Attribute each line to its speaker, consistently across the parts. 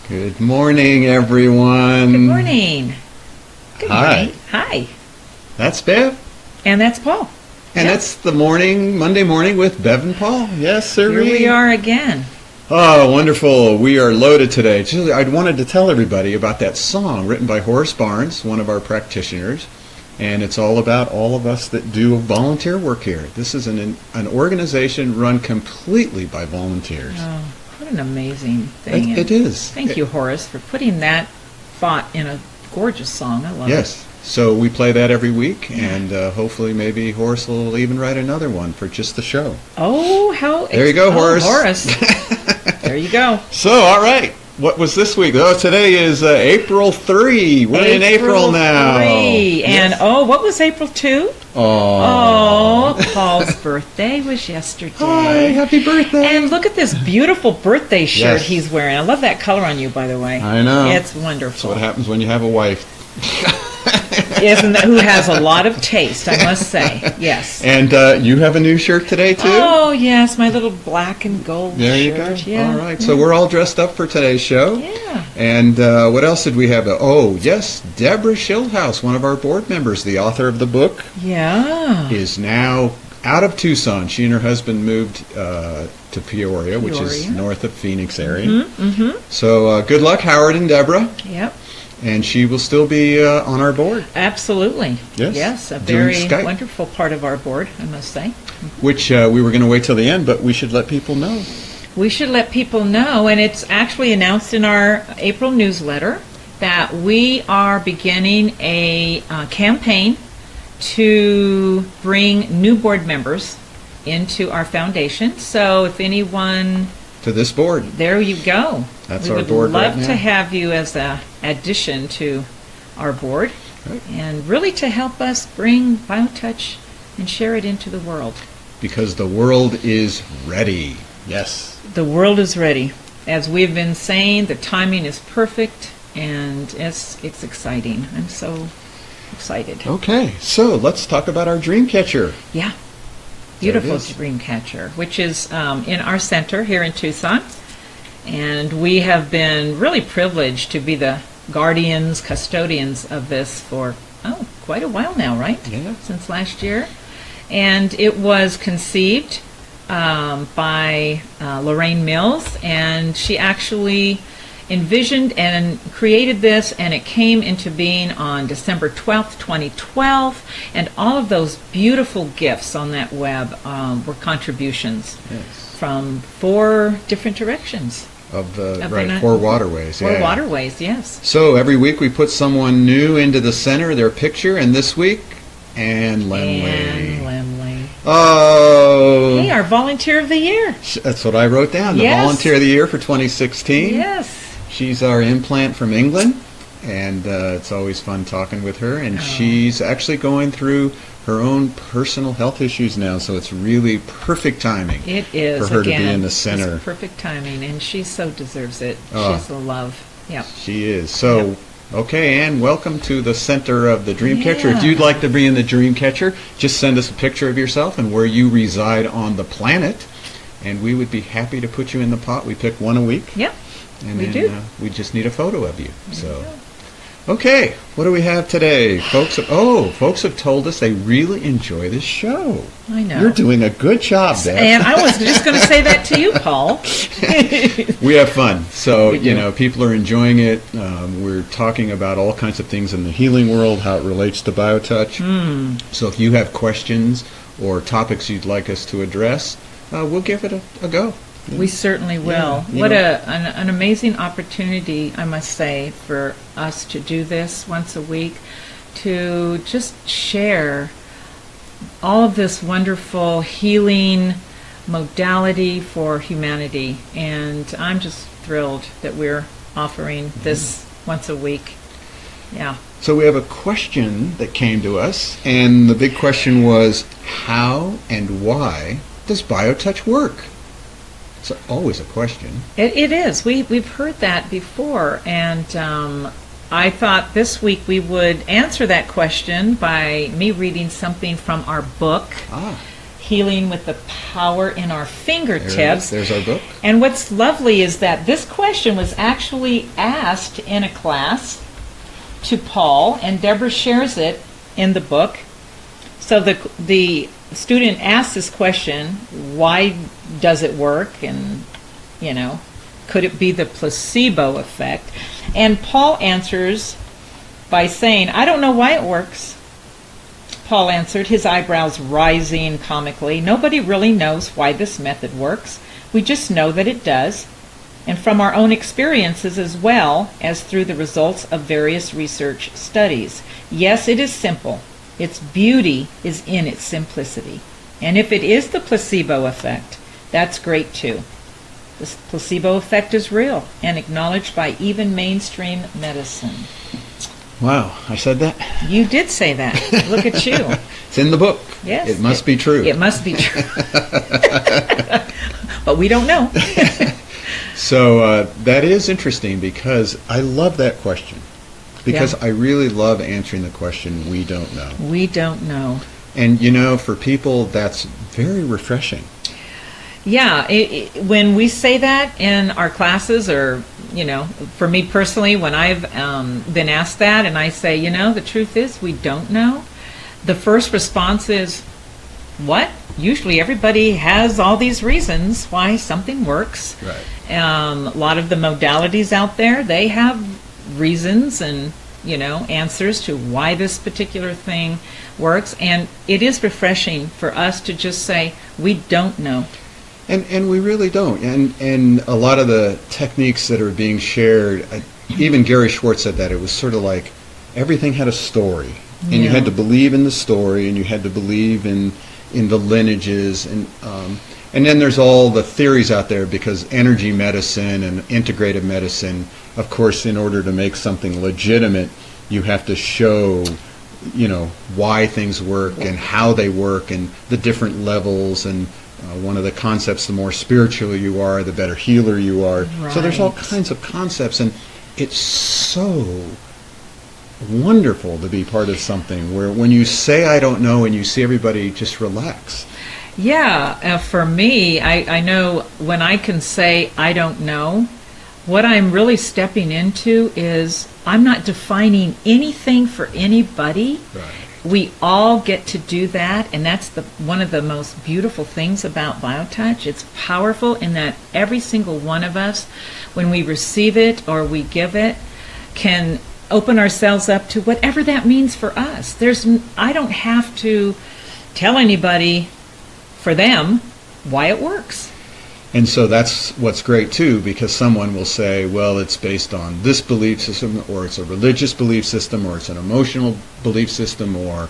Speaker 1: Good morning, everyone.
Speaker 2: Good morning. Good
Speaker 1: Hi.
Speaker 2: morning. Hi.
Speaker 1: That's Bev.
Speaker 2: And that's Paul.
Speaker 1: And
Speaker 2: Yeah.
Speaker 1: it's the Monday morning with Bev and Paul. Yes, sir.
Speaker 2: Here we are again.
Speaker 1: Oh, wonderful. We are loaded today. I wanted to tell everybody about that song written by Horace Barnes, one of our practitioners. And it's all about all of us that do volunteer work here. This is an organization run completely by volunteers.
Speaker 2: Oh, what an amazing thing.
Speaker 1: It is.
Speaker 2: Thank you, Horace, for putting that thought in a gorgeous song. I love it.
Speaker 1: Yes. So we play that every week, and hopefully maybe Horace will even write another one for just the show.
Speaker 2: Oh, how...
Speaker 1: There you go, Horace.
Speaker 2: Horace. There you go.
Speaker 1: So, all right. What was this week? Oh, today is April 3. We're in April now.
Speaker 2: 3. And, what was April 2? Oh, Paul's birthday was yesterday.
Speaker 1: Hi, happy birthday.
Speaker 2: And look at this beautiful birthday shirt
Speaker 1: Yes.
Speaker 2: he's wearing. I love that color on you, by the way.
Speaker 1: I know.
Speaker 2: It's wonderful.
Speaker 1: That's what happens when you have a wife.
Speaker 2: Isn't that, who has a lot of taste, I must say. Yes.
Speaker 1: And you have a new shirt today, too?
Speaker 2: Oh, yes, my little black and gold
Speaker 1: There you
Speaker 2: shirt.
Speaker 1: go.
Speaker 2: Yeah.
Speaker 1: All right. So we're all dressed up for today's show.
Speaker 2: Yeah.
Speaker 1: And what else did we have? Oh, yes, Deborah Schildhouse, one of our board members, the author of the book,
Speaker 2: Yeah.
Speaker 1: is now out of Tucson. She and her husband moved to Peoria, which is
Speaker 2: Peoria.
Speaker 1: north of Phoenix area.
Speaker 2: Mm-hmm.
Speaker 1: So good luck, Howard and Deborah.
Speaker 2: Yep.
Speaker 1: And she will still be on our board,
Speaker 2: Absolutely.
Speaker 1: Yes.
Speaker 2: Yes, a
Speaker 1: Doing
Speaker 2: very
Speaker 1: Skype.
Speaker 2: wonderful part of our board, I must say.
Speaker 1: which we were going to wait till the end, but we should let people know.
Speaker 2: We should let people know, and it's actually announced in our April newsletter, that we are beginning a campaign to bring new board members into our foundation. So if anyone,
Speaker 1: To this board.
Speaker 2: there you go.
Speaker 1: That's
Speaker 2: we
Speaker 1: our
Speaker 2: would
Speaker 1: board right
Speaker 2: love
Speaker 1: now.
Speaker 2: to have you as an addition to our board,
Speaker 1: Right.
Speaker 2: and really to help us bring BioTouch and share it into the world.
Speaker 1: Because the world is ready. Yes.
Speaker 2: The world is ready. As we've been saying, the timing is perfect, and it's exciting. I'm so excited.
Speaker 1: Okay, so let's talk about our DreamCatcher.
Speaker 2: Yeah.
Speaker 1: There it
Speaker 2: Beautiful
Speaker 1: is.
Speaker 2: DreamCatcher, which is in our center here in Tucson. And we have been really privileged to be the guardians, custodians of this for, quite a while now, right?
Speaker 1: Yeah.
Speaker 2: Since last year. And it was conceived by Lorraine Mills, and she actually envisioned and created this, and it came into being on December 12th, 2012, and all of those beautiful gifts on that web were contributions
Speaker 1: Yes.
Speaker 2: from 4 different directions.
Speaker 1: Of the,
Speaker 2: Of
Speaker 1: right,
Speaker 2: the
Speaker 1: 4 waterways.
Speaker 2: 4
Speaker 1: yeah.
Speaker 2: waterways, yes.
Speaker 1: So every week we put someone new into the center of their picture, and this week, Ann Lemley.
Speaker 2: And Lemley.
Speaker 1: Oh,
Speaker 2: Hey, our volunteer of the year.
Speaker 1: that's what I wrote down. The
Speaker 2: Yes.
Speaker 1: Volunteer of the Year for 2016.
Speaker 2: Yes.
Speaker 1: She's our implant from England, and it's always fun talking with her. And
Speaker 2: Oh.
Speaker 1: she's actually going through her own personal health issues now, so it's really perfect timing.
Speaker 2: It is,
Speaker 1: For her to be
Speaker 2: again,
Speaker 1: in the
Speaker 2: it's
Speaker 1: center.
Speaker 2: perfect timing, and she so deserves it.
Speaker 1: Oh.
Speaker 2: She's a love. Yep.
Speaker 1: She is. So, okay, Ann, welcome to the center of the DreamCatcher. If
Speaker 2: Yeah.
Speaker 1: you'd like to be in the DreamCatcher, just send us a picture of yourself and where you reside on the planet, and we would be happy to put you in the pot. We pick one a week.
Speaker 2: Yep.
Speaker 1: And
Speaker 2: We
Speaker 1: then,
Speaker 2: do.
Speaker 1: We just need a photo of you. So, okay, what do we have today, folks? Folks have told us they really enjoy this show.
Speaker 2: I know.
Speaker 1: You're doing a good job, Beth.
Speaker 2: And I was just going to say that to you, Paul.
Speaker 1: We have fun. So,
Speaker 2: We do.
Speaker 1: people are enjoying it. We're talking about all kinds of things in the healing world, how it relates to BioTouch. So if you have questions or topics you'd like us to address, we'll give it a go.
Speaker 2: We certainly will.
Speaker 1: you
Speaker 2: What
Speaker 1: know-
Speaker 2: an amazing opportunity, I must say, for us to do this once a week, to just share all of this wonderful healing modality for humanity. And I'm just thrilled that we're offering this once a week. Yeah.
Speaker 1: So we have a question that came to us, and the big question was, how and why does BioTouch work? It's always a question.
Speaker 2: It is. We've heard that before, and I thought this week we would answer that question by me reading something from our book,
Speaker 1: Ah,
Speaker 2: Healing with the Power in Our Fingertips.
Speaker 1: There's our book.
Speaker 2: And what's lovely is that this question was actually asked in a class to Paul, and Deborah shares it in the book. So the student asks this question, why does it work? And, could it be the placebo effect? And Paul answers by saying, I don't know why it works. Paul answered, his eyebrows rising comically. Nobody really knows why this method works. We just know that it does. And from our own experiences as well as through the results of various research studies. Yes, it is simple. Its beauty is in its simplicity. And if it is the placebo effect, that's great too. The placebo effect is real and acknowledged by even mainstream medicine.
Speaker 1: Wow, I said that?
Speaker 2: You did say that. Look at you.
Speaker 1: It's in the book.
Speaker 2: Yes.
Speaker 1: It must be true.
Speaker 2: It must be true. But we don't know.
Speaker 1: So that is interesting because I love that question. Because I really love answering the question, we don't know.
Speaker 2: We don't know.
Speaker 1: And, for people, that's very refreshing.
Speaker 2: Yeah, when we say that in our classes, or, for me personally, when I've been asked that and I say, the truth is we don't know, the first response is, what? Usually everybody has all these reasons why something works.
Speaker 1: Right.
Speaker 2: A lot of the modalities out there, they have reasons and, answers to why this particular thing works. And it is refreshing for us to just say, we don't know.
Speaker 1: And we really don't. And a lot of the techniques that are being shared, even Gary Schwartz said that, it was sort of like everything had a story. And you had to believe in the story, and you had to believe in the lineages. And then there's all the theories out there, because energy medicine and integrative medicine, of course, in order to make something legitimate, you have to show, why things work and how they work and the different levels. And one of the concepts, the more spiritual you are, the better healer you are. Right. So there's all kinds of concepts, and it's so wonderful to be part of something where when you say I don't know and you see everybody just relax.
Speaker 2: Yeah, for me, I know when I can say I don't know, what I'm really stepping into is I'm not defining anything for anybody.
Speaker 1: Right.
Speaker 2: We all get to do that, and that's one of the most beautiful things about BioTouch. It's powerful in that every single one of us, when we receive it or we give it, can open ourselves up to whatever that means for us. I don't have to tell anybody for them why it works.
Speaker 1: And so that's what's great too, because someone will say, well, it's based on this belief system, or it's a religious belief system, or it's an emotional belief system, or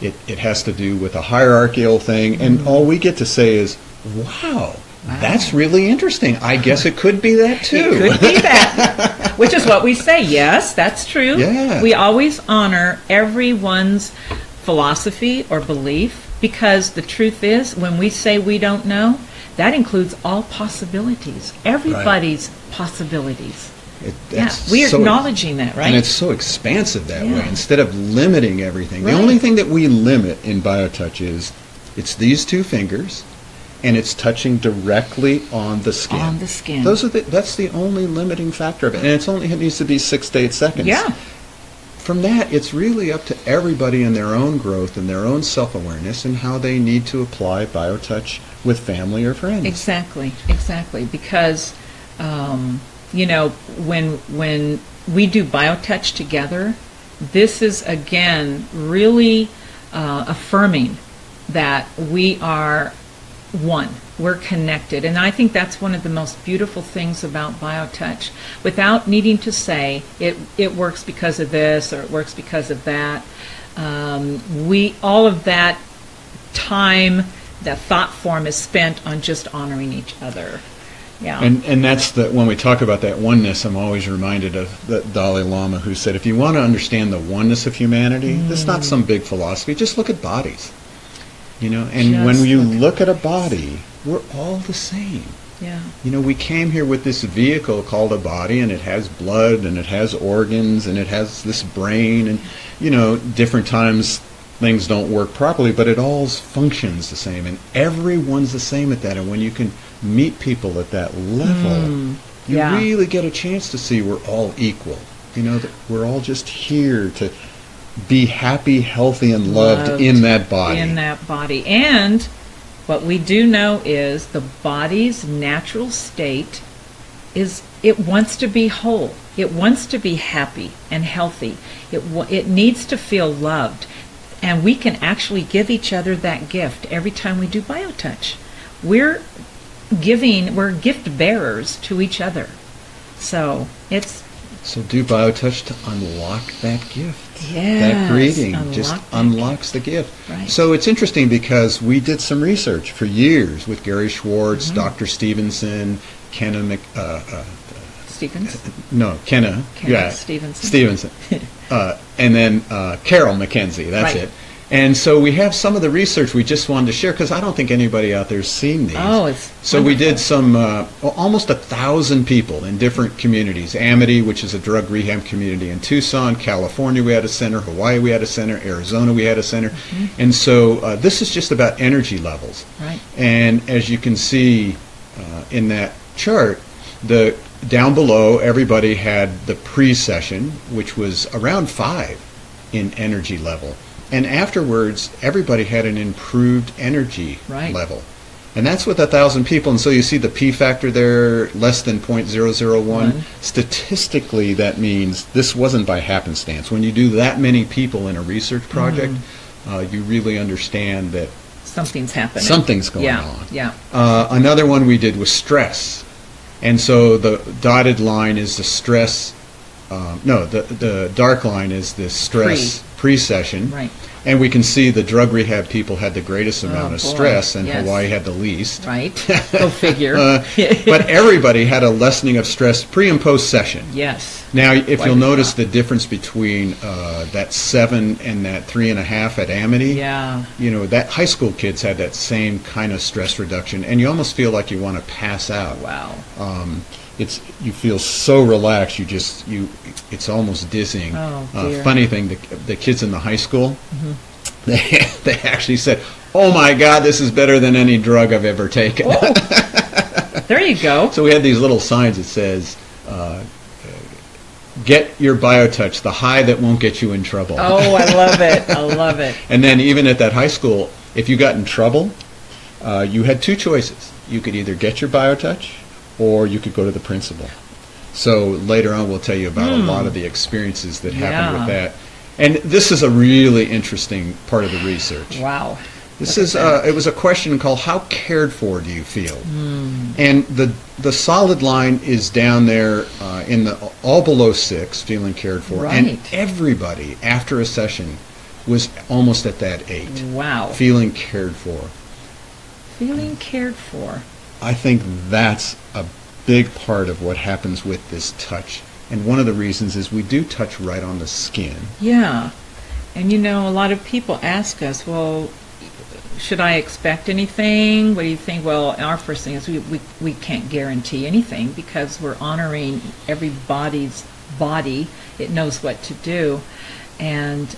Speaker 1: it has to do with a hierarchical thing. And all we get to say is, wow, that's really interesting. I guess it could be that too.
Speaker 2: It could be that, which is what we say. Yes, that's true.
Speaker 1: Yeah.
Speaker 2: We always honor everyone's philosophy or belief, because the truth is, when we say we don't know, that includes all possibilities, everybody's possibilities. We're acknowledging that, right?
Speaker 1: And it's so expansive that way. Instead of limiting everything, the only thing that we limit in BioTouch is it's these two fingers, and it's touching directly on the skin.
Speaker 2: On the skin.
Speaker 1: That's the only limiting factor of it, and it needs to be 6 to 8 seconds.
Speaker 2: Yeah.
Speaker 1: From that, it's really up to everybody in their own growth and their own self-awareness and how they need to apply BioTouch with family or friends.
Speaker 2: Exactly. Because, when we do BioTouch together, this is, again, really affirming that we are one. We're connected. And I think that's one of the most beautiful things about BioTouch. Without needing to say, it works because of this or it works because of that. All of that time, that thought form is spent on just honoring each other. Yeah.
Speaker 1: And that's when we talk about that oneness, I'm always reminded of the Dalai Lama, who said, if you want to understand the oneness of humanity, that's not some big philosophy, just look at bodies. And when you look at a body, we're all the same.
Speaker 2: Yeah.
Speaker 1: We came here with this vehicle called a body, and it has blood, and it has organs, and it has this brain, and different times things don't work properly, but it all functions the same, and everyone's the same at that. And when you can meet people at that level, you
Speaker 2: yeah.
Speaker 1: really get a chance to see we're all equal. You know, that we're all just here to be happy, healthy, and loved in that body.
Speaker 2: In that body. And what we do know is the body's natural state is it wants to be whole. It wants to be happy and healthy. It needs to feel loved. And we can actually give each other that gift every time we do BioTouch. We're gift bearers to each other. So
Speaker 1: do BioTouch to unlock that gift.
Speaker 2: Yes,
Speaker 1: that greeting just unlocks the gift.
Speaker 2: Right.
Speaker 1: So it's interesting because we did some research for years with Gary Schwartz, Dr. Stevenson, Kenna
Speaker 2: Stevens?
Speaker 1: No, Kenna. Yeah,
Speaker 2: Stevenson.
Speaker 1: And then Carol McKenzie. That's
Speaker 2: right.
Speaker 1: it. And so we have some of the research we just wanted to share because I don't think anybody out there's seen these.
Speaker 2: Oh, it's
Speaker 1: so wonderful. We did some almost 1,000 people in different communities. Amity, which is a drug rehab community in Tucson, California, we had a center. Hawaii, we had a center. Arizona, we had a center. And so this is just about energy levels.
Speaker 2: Right.
Speaker 1: And as you can see in that chart, down below, everybody had the pre-session, which was around 5 in energy level. And afterwards, everybody had an improved energy level. And that's with 1,000 people. And so you see the P factor there, less than 0.001. Statistically, that means this wasn't by happenstance. When you do that many people in a research project, you really understand that
Speaker 2: something's happening.
Speaker 1: Something's going on.
Speaker 2: Yeah.
Speaker 1: Another one we did was stress. And so the dotted line is the stress. The dark line is the stress pre-session.
Speaker 2: Right.
Speaker 1: And we can see the drug rehab people had the greatest amount of stress, and Hawaii had the least.
Speaker 2: Right. Go figure.
Speaker 1: But everybody had a lessening of stress pre and post session.
Speaker 2: Yes.
Speaker 1: Now, if you'll notice the difference between that 7 and that 3.5 at Amity, that high school kids had that same kind of stress reduction, and you almost feel like you want to pass out.
Speaker 2: Wow.
Speaker 1: You feel so relaxed. It's almost dizzying.
Speaker 2: Oh, dear.
Speaker 1: Funny thing, the kids in the high school, they actually said, "Oh my God, this is better than any drug I've ever taken."
Speaker 2: Oh. There you go.
Speaker 1: So we had these little signs that says, "Get your BioTouch, the high that won't get you in trouble."
Speaker 2: Oh, I love it. I love it.
Speaker 1: And then even at that high school, if you got in trouble, you had 2 choices. You could either get your BioTouch, or you could go to the principal. So later on we'll tell you about a lot of the experiences that happened with that. And this is a really interesting part of the research.
Speaker 2: Wow.
Speaker 1: It was a question called, how cared for do you feel? And the solid line is down there in the all below 6, feeling cared for.
Speaker 2: Right.
Speaker 1: And everybody after a session was almost at that 8.
Speaker 2: Wow.
Speaker 1: Feeling cared for.
Speaker 2: Feeling cared for.
Speaker 1: I think that's a big part of what happens with this touch. And one of the reasons is we do touch right on the skin.
Speaker 2: Yeah. And a lot of people ask us, well, should I expect anything? What do you think? Well, our first thing is we can't guarantee anything because we're honoring everybody's body. It knows what to do. And,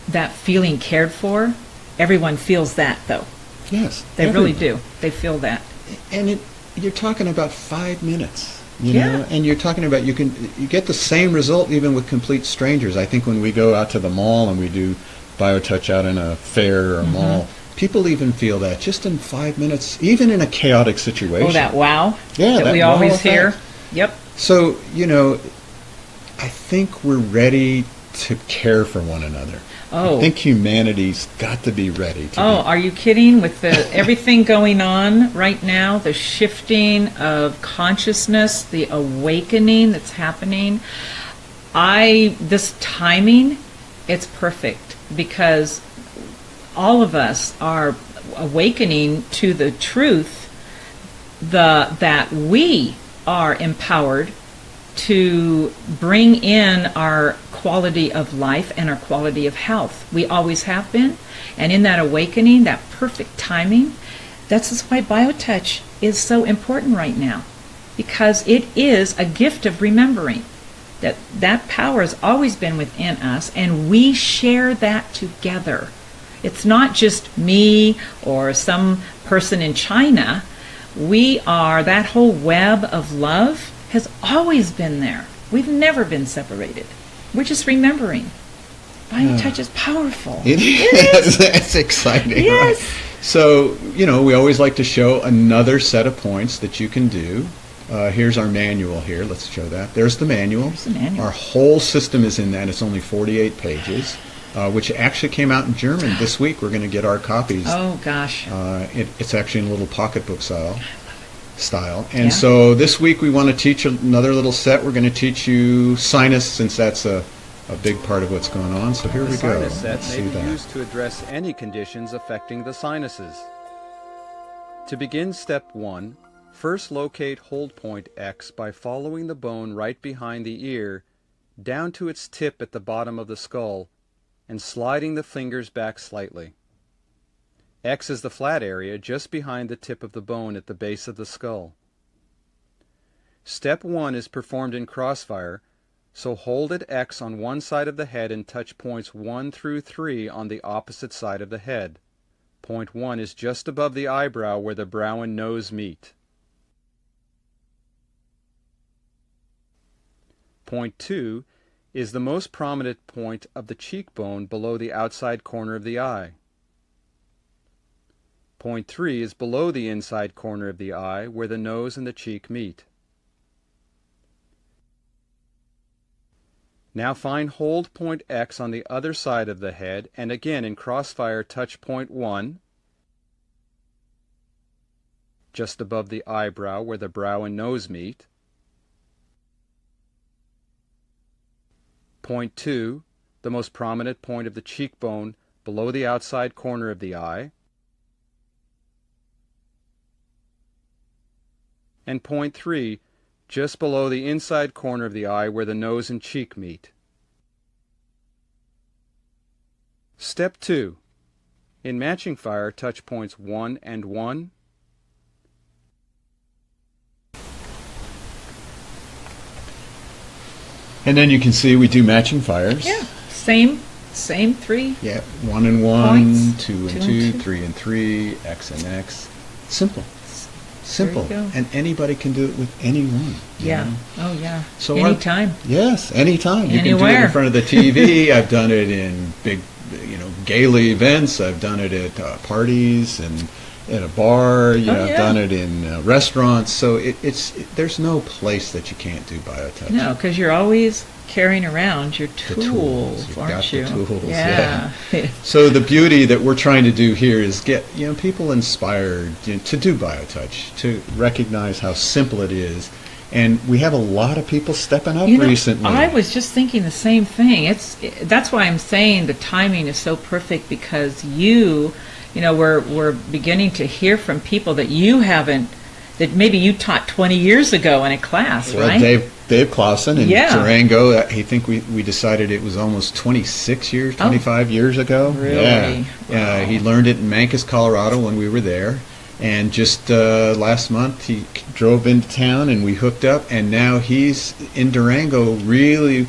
Speaker 2: that feeling cared for, everyone feels that, though.
Speaker 1: Yes.
Speaker 2: They really do. They feel that.
Speaker 1: And you're talking about 5 minutes. You know, and you're talking about you get the same result even with complete strangers. I think when we go out to the mall and we do BioTouch out in a fair or a mall, people even feel that just in 5 minutes, even in a chaotic situation.
Speaker 2: Oh, that wow.
Speaker 1: Yeah,
Speaker 2: that we always hear. Yep.
Speaker 1: So, I think we're ready to care for one another.
Speaker 2: Oh.
Speaker 1: I think humanity's got to be ready to
Speaker 2: are you kidding? With everything going on right now, the shifting of consciousness, the awakening that's happening, this timing, it's perfect because all of us are awakening to the truth that we are empowered to bring in our quality of life and our quality of health. We always have been. And in that awakening, that perfect timing, that's why BioTouch is so important right now. Because it is a gift of remembering that power has always been within us, and we share that together. It's not just me or some person in China. We are, that whole web of love has always been there. We've never been separated. We're just remembering. BioTouch is powerful.
Speaker 1: It is. It's exciting.
Speaker 2: Yes.
Speaker 1: Right? So, we always like to show another set of points that you can do. Here's our manual here. Let's show that. There's the manual.
Speaker 2: There's the manual.
Speaker 1: Our whole system is in that. It's only 48 pages, which actually came out in German this week. We're going to get our copies.
Speaker 2: Oh, gosh.
Speaker 1: It's actually in a little pocketbook style. And so this week we want to teach another little set. We're going to teach you sinus, since that's a big part of what's going on. So here we go.
Speaker 3: The sinus set may be
Speaker 1: that.
Speaker 3: used to address any conditions affecting the sinuses. To begin step 1, first locate hold point X by following the bone right behind the ear down to its tip at the bottom of the skull and sliding the fingers back slightly. X is the flat area just behind the tip of the bone at the base of the skull. Step 1 is performed in crossfire, so hold at X on one side of the head and touch points 1 through 3 on the opposite side of the head. Point 1 is just above the eyebrow where the brow and nose meet. Point 2 is the most prominent point of the cheekbone below the outside corner of the eye. Point 3 is below the inside corner of the eye where the nose and the cheek meet. Now find hold point X on the other side of the head, and again in crossfire touch point 1, just above the eyebrow where the brow and nose meet. Point 2, the most prominent point of the cheekbone below the outside corner of the eye. And point 3, just below the inside corner of the eye where the nose and cheek meet. Step 2. In matching fire, touch points 1 and 1.
Speaker 1: And then you can see we do matching fires.
Speaker 2: Yeah, same 3.
Speaker 1: Yeah, 1 and 1,
Speaker 2: Points.
Speaker 1: 2 and
Speaker 2: 2
Speaker 1: 2,
Speaker 2: and 2.
Speaker 1: 3 and 3, X and X. Simple. Simple.
Speaker 2: There you go.
Speaker 1: And anybody can do it with anyone. you
Speaker 2: Yeah.
Speaker 1: know?
Speaker 2: Oh, yeah.
Speaker 1: So
Speaker 2: Anytime.
Speaker 1: Yes, anytime. You can do it
Speaker 2: Anywhere.
Speaker 1: in front of the TV. I've done it in big, gala events. I've done it at parties and at a bar.
Speaker 2: Oh,
Speaker 1: I've
Speaker 2: yeah.
Speaker 1: done it in restaurants. So there's no place that you can't do BioTouch.
Speaker 2: No, because you're always carrying around your
Speaker 1: The
Speaker 2: tools,
Speaker 1: You've
Speaker 2: aren't
Speaker 1: got
Speaker 2: you?
Speaker 1: the tools.
Speaker 2: Yeah.
Speaker 1: So the beauty that we're trying to do here is get people inspired to do BioTouch, to recognize how simple it is, and we have a lot of people stepping up recently.
Speaker 2: I was just thinking the same thing. That's why I'm saying the timing is so perfect, because we're beginning to hear from people that you haven't, that maybe you taught 20 years ago in a class,
Speaker 1: Well,
Speaker 2: right?
Speaker 1: Dave Clausen in
Speaker 2: Yeah.
Speaker 1: Durango, I think we decided it was almost 25 years ago.
Speaker 2: Really?
Speaker 1: Yeah.
Speaker 2: Wow.
Speaker 1: He learned it in Mancos, Colorado when we were there. And just last month he drove into town and we hooked up, and now he's in Durango really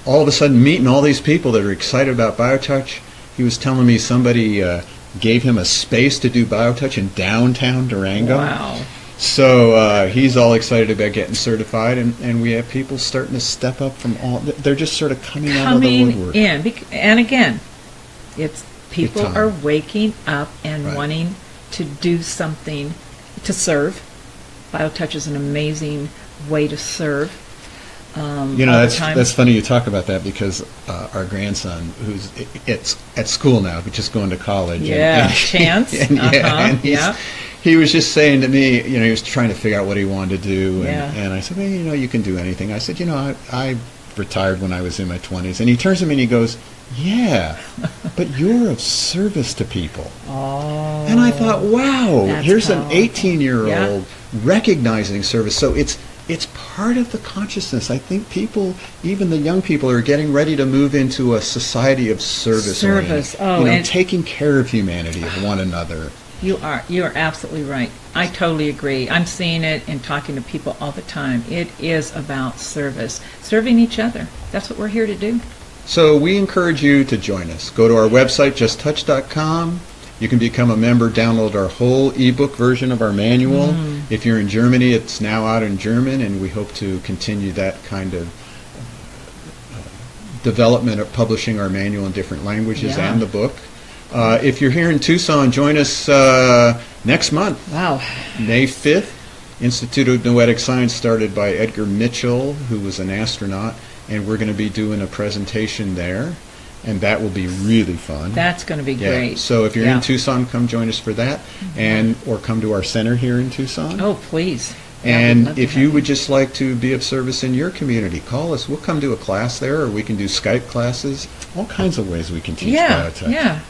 Speaker 1: all of a sudden meeting all these people that are excited about BioTouch. He was telling me somebody gave him a space to do BioTouch in downtown Durango.
Speaker 2: Wow.
Speaker 1: So he's all excited about getting certified, and we have people starting to step up from they're just sort of coming out of the woodwork.
Speaker 2: And again, it's people
Speaker 1: Big time.
Speaker 2: are waking up and
Speaker 1: Right.
Speaker 2: wanting to do something to serve. BioTouch is an amazing way to serve. All the time.
Speaker 1: That's funny you talk about that, because our grandson, who's at school now, but just going to college.
Speaker 2: Yeah, Chance.
Speaker 1: And
Speaker 2: Yeah.
Speaker 1: he was just saying to me, he was trying to figure out what he wanted to do,
Speaker 2: Yeah.
Speaker 1: and I said, well, you can do anything. I said, I retired when I was in my 20s, and he turns to me and he goes, yeah, but you're of service to people.
Speaker 2: Oh.
Speaker 1: And I thought, wow,
Speaker 2: That's
Speaker 1: here's an
Speaker 2: powerful.
Speaker 1: 18-year-old recognizing service. So it's part of the consciousness. I think people, even the young people, are getting ready to move into a society of service.
Speaker 2: Service.
Speaker 1: oriented.
Speaker 2: Oh, and
Speaker 1: taking care of humanity, of one another.
Speaker 2: You are absolutely right. I totally agree. I'm seeing it and talking to people all the time. It is about service, serving each other. That's what we're here to do.
Speaker 1: So we encourage you to join us. Go to our website, justtouch.com. You can become a member, download our whole ebook version of our manual. If you're in Germany, it's now out in German, and we hope to continue that kind of development of publishing our manual in different languages and the book. If you're here in Tucson, join us next month.
Speaker 2: Wow.
Speaker 1: May 5th. Institute of Noetic Science started by Edgar Mitchell, who was an astronaut, and we're going to be doing a presentation there, and that will be really fun.
Speaker 2: That's going to be great.
Speaker 1: So if you're in Tucson, come join us for that, and or come to our center here in Tucson.
Speaker 2: Oh, please.
Speaker 1: And if you would just like to be of service in your community, call us. We'll come do a class there, or we can do Skype classes. All kinds of ways we can teach biotouch.
Speaker 2: Yeah.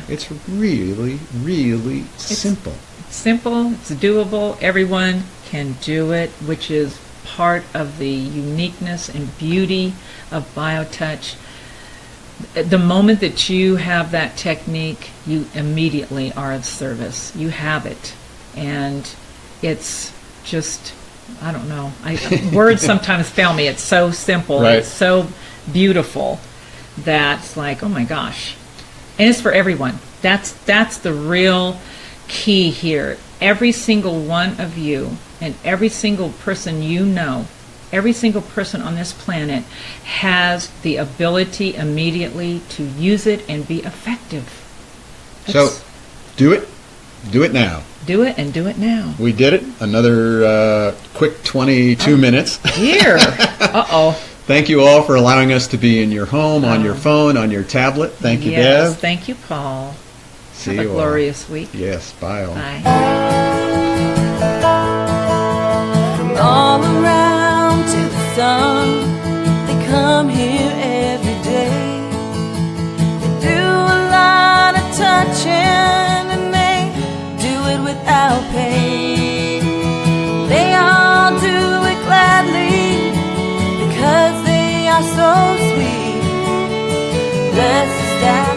Speaker 1: It's really, really simple.
Speaker 2: It's simple. It's doable. Everyone can do it, which is part of the uniqueness and beauty of biotouch. The moment that you have that technique, you immediately are of service. You have it. And it's just, I don't know. Words sometimes fail me. It's so simple.
Speaker 1: Right.
Speaker 2: It's so beautiful that it's like, oh my gosh. And it's for everyone. That's the real key here. Every single one of you and every single person you know, every single person on this planet has the ability immediately to use it and be effective.
Speaker 1: So do it. Do it now.
Speaker 2: Do it and do it now.
Speaker 1: We did it. Another quick 22 minutes.
Speaker 2: Dear. Uh-oh.
Speaker 1: Thank you all for allowing us to be in your home, on your phone, on your tablet. Thank you,
Speaker 2: Yes,
Speaker 1: Deb.
Speaker 2: thank you, Paul.
Speaker 1: See
Speaker 2: Have
Speaker 1: you
Speaker 2: a
Speaker 1: all.
Speaker 2: glorious week.
Speaker 1: Yes, bye all.
Speaker 2: Bye.
Speaker 4: From all around to the sun, they come here every day. They do a lot of touching and they do it without pay. They all do it gladly because they are so sweet. Bless the staff